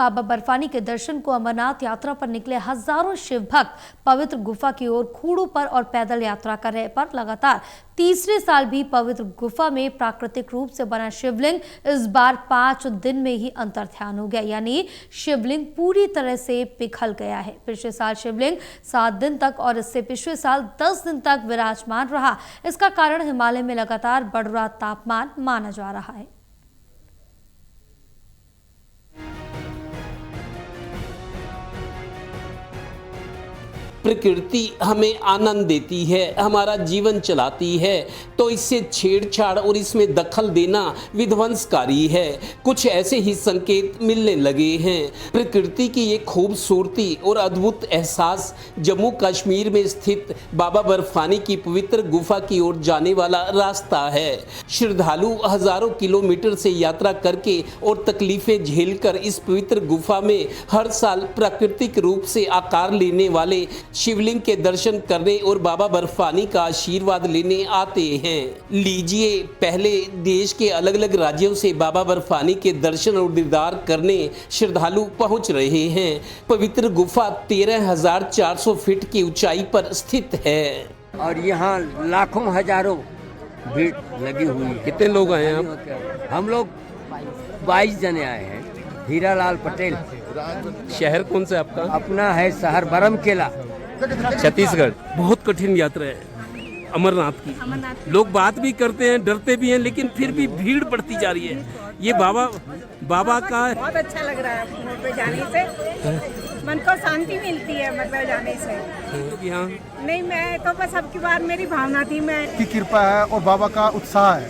बाबा बर्फानी के दर्शन को अमरनाथ यात्रा पर निकले हजारों शिव भक्त पवित्र गुफा की ओर खूड़ों पर और पैदल यात्रा कर रहे पर लगातार तीसरे साल भी पवित्र गुफा में प्राकृतिक रूप से बना शिवलिंग इस बार 5 दिन में ही अंतर्ध्यान हो गया, यानी शिवलिंग पूरी तरह से पिघल गया है। पिछले साल शिवलिंग 7 दिन तक और इससे पिछले साल 10 दिन तक विराजमान रहा। इसका कारण हिमालय में लगातार बढ़ रहा तापमान माना जा रहा है। प्रकृति हमें आनंद देती है, हमारा जीवन चलाती है, तो इससे छेड़छाड़ और इसमें दखल देना विध्वंसकारी है। कुछ ऐसे ही संकेत मिलने लगे हैं। प्रकृति की ये खूबसूरती और अद्भुत एहसास जम्मू कश्मीर में स्थित बाबा बर्फानी की पवित्र गुफा की ओर जाने वाला रास्ता है। श्रद्धालु हजारों किलोमीटर से यात्रा करके और तकलीफें झेलकर इस पवित्र गुफा में हर साल प्राकृतिक रूप से आकार लेने वाले शिवलिंग के दर्शन करने और बाबा बर्फानी का आशीर्वाद लेने आते हैं। लीजिए, पहले देश के अलग अलग राज्यों से बाबा बर्फानी के दर्शन और दीदार करने श्रद्धालु पहुंच रहे हैं। पवित्र गुफा 13,400 फीट की ऊंचाई पर स्थित है और यहाँ लाखों हजारों भीड़ लगी हुई है। कितने लोग आए हैं आप? हम लोग 22 जने आए हैं। हीरालाल पटेल। शहर कौन सा आपका? अपना है शहर बरमकेला, छत्तीसगढ़। बहुत कठिन यात्रा है अमरनाथ की। लोग बात भी करते हैं, डरते भी हैं, लेकिन फिर भी भीड़ बढ़ती जा रही है। ये बाबा का बहुत अच्छा लग रहा है। वहाँ पे जाने से मन को शांति मिलती है, मतलब जाने से। यहाँ नहीं, मैं तो बस अब की बार मेरी भावना थी, मैं की कृपा है और बाबा का उत्साह है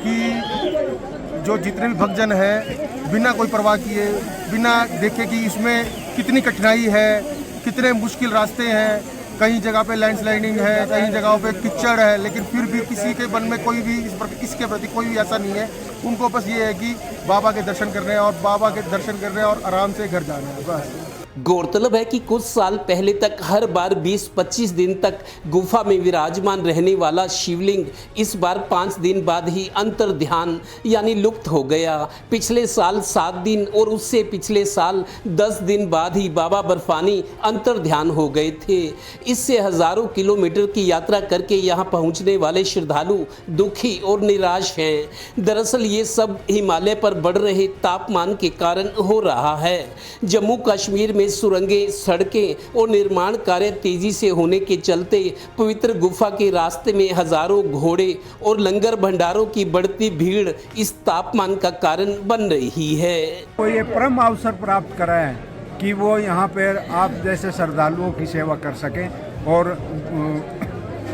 कि जो जितने भी भक्तजन हैं बिना कोई परवाह किए, बिना देखे कि इसमें कितनी कठिनाई है, कितने मुश्किल रास्ते हैं, कई जगह पे लैंडस्लाइडिंग है, कई जगहों पे कीचड़ है, लेकिन फिर भी किसी के मन में कोई भी इसके प्रति कोई भी ऐसा नहीं है। उनको बस ये है कि बाबा के दर्शन करने और बाबा के दर्शन करने और आराम से घर जाना है, बस। गौरतलब है कि कुछ साल पहले तक हर बार 20-25 दिन तक गुफा में विराजमान रहने वाला शिवलिंग इस बार 5 दिन बाद ही अंतर्ध्यान यानी लुप्त हो गया। पिछले साल 7 दिन और उससे पिछले साल 10 दिन बाद ही बाबा बर्फानी अंतर्ध्यान हो गए थे। इससे हजारों किलोमीटर की यात्रा करके यहाँ पहुँचने वाले श्रद्धालु दुखी और निराश हैं। दरअसल ये सब हिमालय पर बढ़ रहे तापमान के कारण हो रहा है। जम्मू कश्मीर में सुरंगें, सड़कें और निर्माण कार्य तेजी से होने के चलते पवित्र गुफा के रास्ते में हजारों घोड़े और लंगर भंडारों की बढ़ती भीड़ इस तापमान का कारण बन रही है। तो ये परम अवसर प्राप्त कराएं कि वो यहाँ पर आप जैसे श्रद्धालुओं की सेवा कर सकें और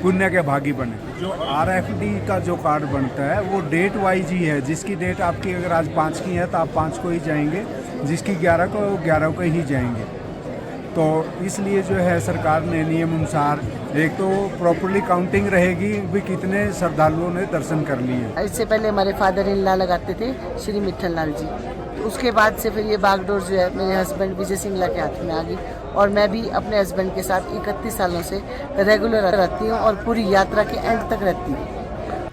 पुण्य के भागी बने। जो RFD का जो कार्ड बनता है वो डेट वाइज ही है। जिसकी डेट आपकी अगर आज 5 की है तो आप 5 को ही जाएंगे, जिसकी 11 को 11 को ही जाएंगे। तो इसलिए जो है सरकार ने नियम अनुसार एक तो प्रॉपर्ली काउंटिंग रहेगी भी कितने श्रद्धालुओं ने दर्शन कर लिए। इससे पहले हमारे फादर इन लॉ लगाते थे श्री मित्तल लाल जी, तो उसके बाद से फिर ये बागडोर जो है मेरे हस्बैंड विजय सिंगला के हाथ में आ गई और मैं भी अपने हस्बैंड के साथ 31 सालों से रेगुलर रहती हूँ और पूरी यात्रा के एंड तक रहती हूँ।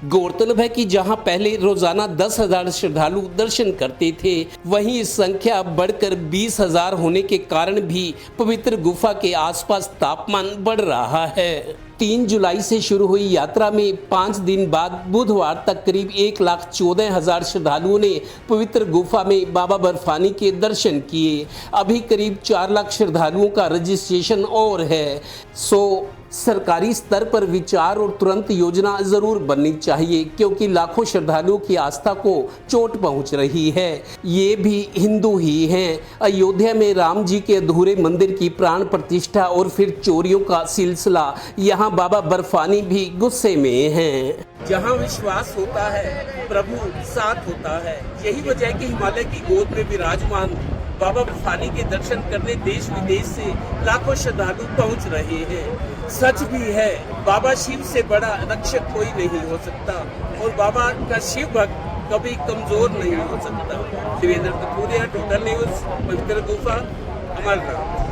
गौरतलब है कि जहां पहले रोजाना 10,000 श्रद्धालु दर्शन करते थे, वहीं इस संख्या बढ़कर 20,000 होने के कारण भी पवित्र गुफा के आसपास तापमान बढ़ रहा है। 3 जुलाई से शुरू हुई यात्रा में 5 दिन बाद बुधवार तक करीब 1,14,000 श्रद्धालुओं ने पवित्र गुफा में बाबा बर्फानी के दर्शन किए। अभी करीब 4 लाख श्रद्धालुओं का रजिस्ट्रेशन और है। सरकारी स्तर पर विचार और तुरंत योजना जरूर बननी चाहिए, क्योंकि लाखों श्रद्धालुओं की आस्था को चोट पहुंच रही है। ये भी हिंदू ही हैं। अयोध्या में राम जी के अधूरे मंदिर की प्राण प्रतिष्ठा और फिर चोरियों का सिलसिला, यहाँ बाबा बर्फानी भी गुस्से में हैं। जहाँ विश्वास होता है प्रभु साथ होता है। यही वजह है कि हिमालय की गोद में विराजमान बाबा बर्फानी के दर्शन करने देश विदेश से लाखों श्रद्धालु पहुंच रहे हैं। सच भी है, बाबा शिव से बड़ा रक्षक कोई नहीं हो सकता और बाबा का शिव भक्त कभी कमजोर नहीं हो सकता। देवेंद्र कपूरिया, टोटल न्यूज़, पवित्र गुफा, अमरनाथ।